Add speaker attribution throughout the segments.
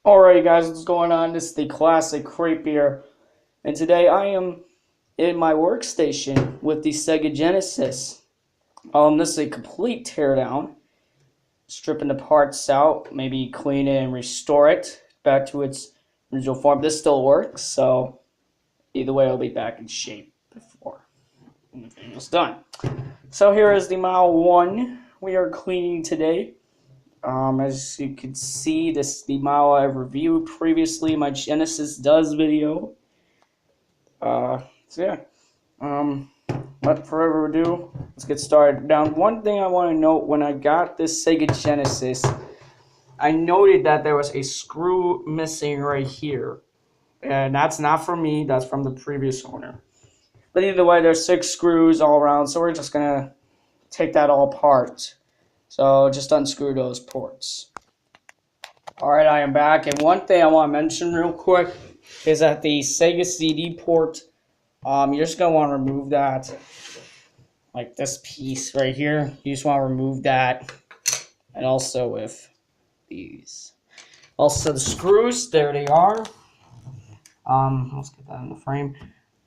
Speaker 1: Alright guys, what's going on? This is the classic Crepe here, and today I am in my workstation with the Sega Genesis. This is a complete teardown, stripping the parts out, maybe clean it and restore it back to its original form. This still works, so either way it'll be back in shape before the video's done. So here is the Model 1 we are cleaning today. As you can see, this is the model I've reviewed previously in my Genesis Does video. So yeah, without further ado, let's get started. Now, one thing I want to note, when I got this Sega Genesis, I noted that there was a screw missing right here. And that's not from me, that's from the previous owner. But either way, there's 6 screws all around, so we're just going to take that all apart. So just unscrew those ports. Alright, I am back, and one thing I want to mention real quick is that the Sega CD port, you're just going to want to remove that, like this piece right here. You just want to remove that, and also with these. Also the screws, there they are. Let's get that in the frame.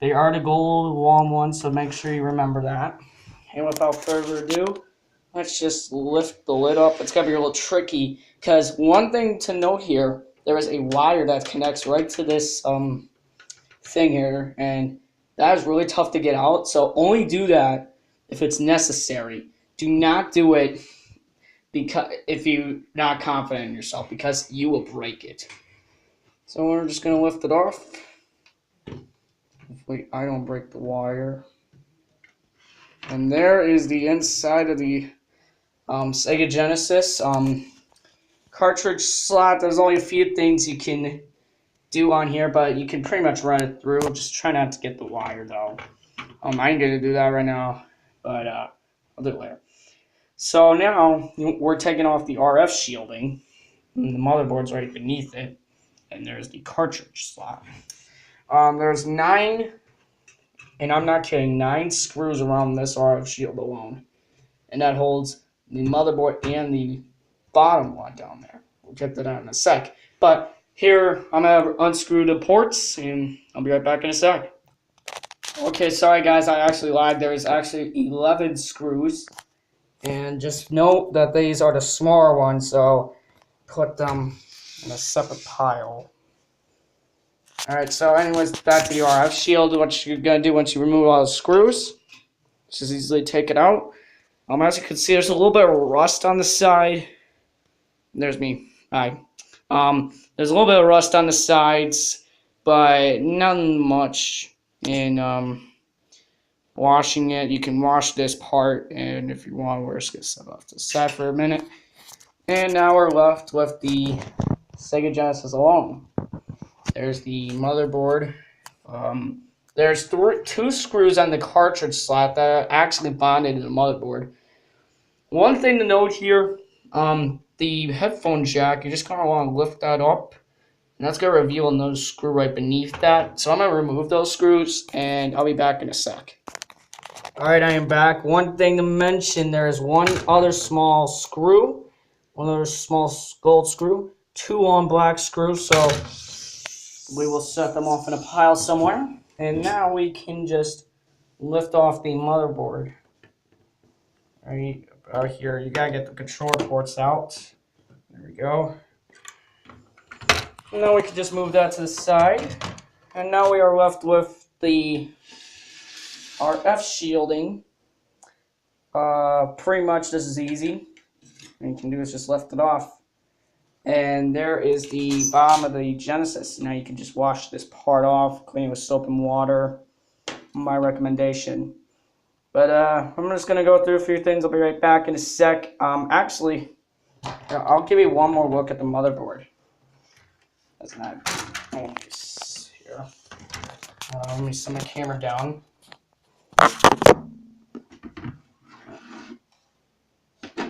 Speaker 1: They are the gold long ones, so make sure you remember that. And without further ado, let's just lift the lid up. It's going to be a little tricky, because one thing to note here, there is a wire that connects right to this thing here, and that is really tough to get out, so only do that if it's necessary. Do not do it if you're not confident in yourself, because you will break it. So we're just going to lift it off. Hopefully I don't break the wire. And there is the inside of the Sega Genesis cartridge slot. There's only a few things you can do on here, but you can pretty much run it through. Just try not to get the wire though. I ain't gonna do that right now, but I'll do it later. So now we're taking off the RF shielding. And the motherboard's right beneath it, and there's the cartridge slot. There's 9, and I'm not kidding, 9 screws around this RF shield alone, and that holds the motherboard and the bottom one down there. We'll get to that in a sec. But here, I'm going to unscrew the ports, and I'll be right back in a sec. Okay, sorry guys, I actually lied. There's actually 11 screws. And just note that these are the smaller ones, so put them in a separate pile. Alright, so anyways, back to the RF shield. What you're going to do once you remove all the screws, just easily take it out. As you can see, there's a little bit of rust on the side. There's me. Hi. There's a little bit of rust on the sides, but nothing much. And washing it, you can wash this part, and if you want, we're just gonna set it off to the side for a minute. And now we're left with the Sega Genesis alone. There's the motherboard. There's 2 screws on the cartridge slot that are actually bonded to the motherboard. One thing to note here, the headphone jack, you just kind of want to lift that up, and that's going to reveal another screw right beneath that. So I'm going to remove those screws, and I'll be back in a sec. Alright, I am back. One thing to mention, there is one other small screw, one other small gold screw, 2 on black screws, so we will set them off in a pile somewhere. And now we can just lift off the motherboard. Right out here, you gotta get the controller ports out. There we go. And now we can just move that to the side. And now we are left with the RF shielding. Pretty much this is easy. What you can do is just lift it off. And there is the bottom of the Genesis. Now you can just wash this part off, clean it with soap and water. My recommendation. But I'm just going to go through a few things. I'll be right back in a sec. Actually, I'll give you one more look at the motherboard. That's not always here. Let me set my camera down.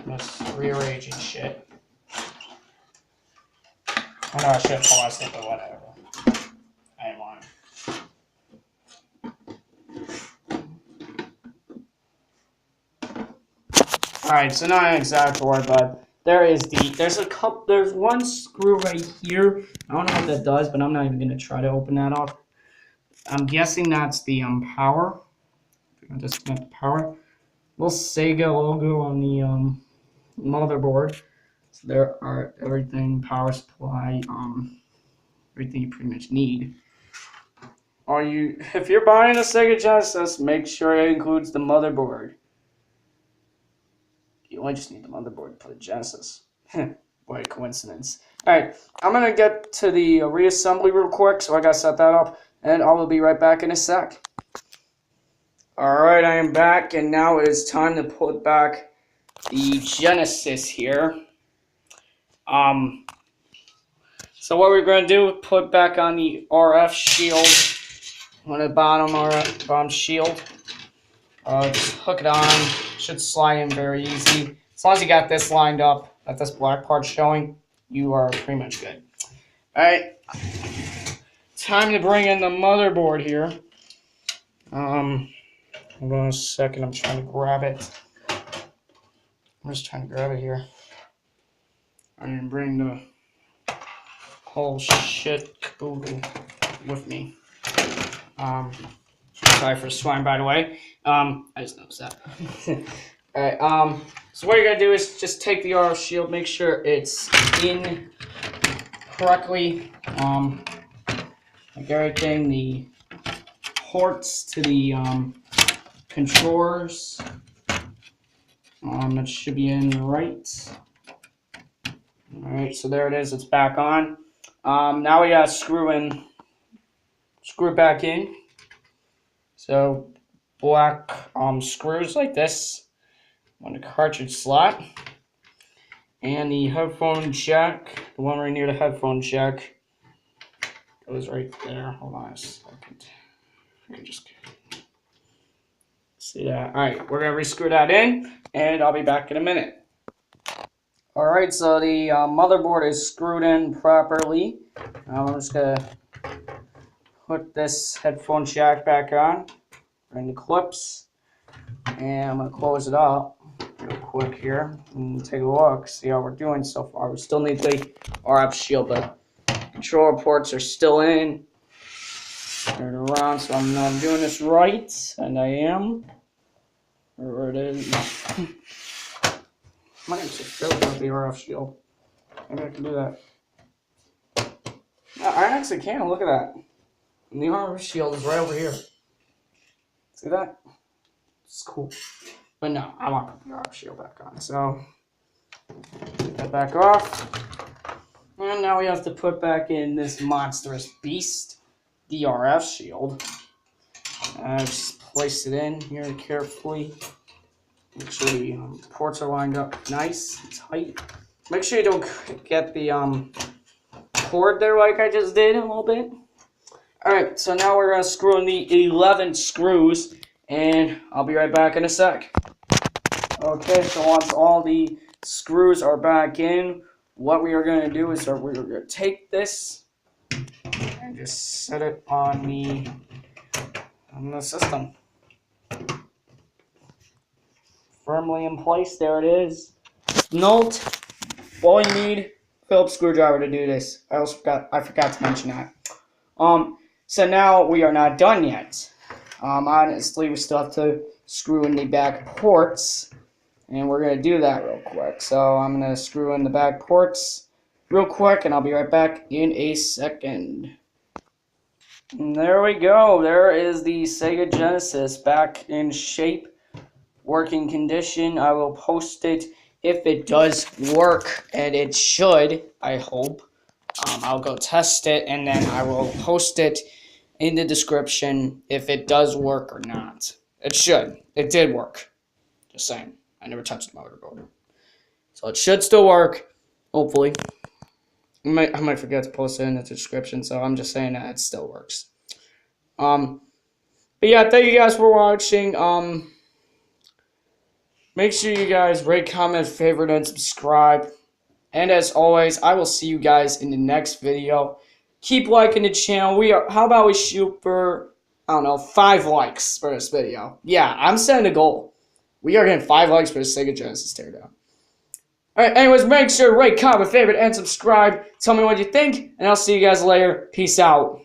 Speaker 1: Just rearranging shit. I know I should have paused it, but whatever. I didn't want to. Alright, so not an exact order, but there's one screw right here. I don't know what that does, but I'm not even gonna try to open that up. I'm guessing that's the power. I disconnect the power. Little Sega logo on the motherboard. So there are everything, power supply, everything you pretty much need. If you're buying a Sega Genesis, make sure it includes the motherboard. You only just need the motherboard to play Genesis. What a coincidence. Alright, I'm going to get to the reassembly real quick, so I got to set that up, and I will be right back in a sec. Alright, I am back, and now it is time to put back the Genesis here. So what we're going to do is put back on the RF shield, on the bottom shield. Just hook it on. Should slide in very easy. As long as you got this lined up, that this black part showing, you are pretty much good. Alright. Time to bring in the motherboard here. Hold on a second, I'm trying to grab it. I'm just trying to grab it here. I didn't bring the whole shit caboodle with me. Sorry for the swine, by the way. I just noticed that. Alright, so what you're going to do is just take the RF shield, make sure it's in correctly. Like everything, the ports to the controllers, that should be in right. Alright, so there it is, it's back on. Now we got to screw it back in. So black screws like this on the cartridge slot, and the headphone jack, the one right near the headphone jack, goes right there. Hold on a second. I can just see that. All right, we're gonna rescrew that in, and I'll be back in a minute. All right, so the motherboard is screwed in properly. I'm just gonna put this headphone jack back on, bring the clips, and I'm gonna close it up real quick here and take a look, see how we're doing so far. We still need the RF shield, but controller ports are still in. Turn it around, so I'm doing this right, and I am. Where it is? No. I'm not gonna just fill out the RF shield. Maybe I can do that. No, I actually can. Look at that. And the RF shield is right over here. See that? It's cool. But no, I want to put the RF shield back on. So, get that back off. And now we have to put back in this monstrous beast, the RF shield. Just place it in here carefully. Make sure the ports are lined up nice and tight. Make sure you don't get the cord there like I just did a little bit. Alright, so now we're going to screw in the 11 screws, and I'll be right back in a sec. Okay, so once all the screws are back in, what we are going to do is we're going to take this and just set it on the system. Firmly in place, there it is. Note, all you need, Phillips screwdriver to do this. I forgot to mention that. So now we are not done yet. Honestly, we still have to screw in the back ports, and we're going to do that real quick. So I'm going to screw in the back ports real quick, and I'll be right back in a second. And there we go. There is the Sega Genesis back in shape, working condition. I will post it if it does work, and it should, I hope. I'll go test it, and then I will post it in the description if it does work or not. It should. It did work. Just saying. I never touched the motherboard. So it should still work, hopefully. I might forget to post it in the description, so I'm just saying that it still works. But yeah, thank you guys for watching. Make sure you guys rate, comment, favorite, and subscribe. And as always, I will see you guys in the next video. Keep liking the channel. How about we shoot for, I don't know, 5 likes for this video? Yeah, I'm setting a goal. We are getting 5 likes for the Sega Genesis teardown. Alright, anyways, make sure to rate, comment, favorite, and subscribe. Tell me what you think, and I'll see you guys later. Peace out.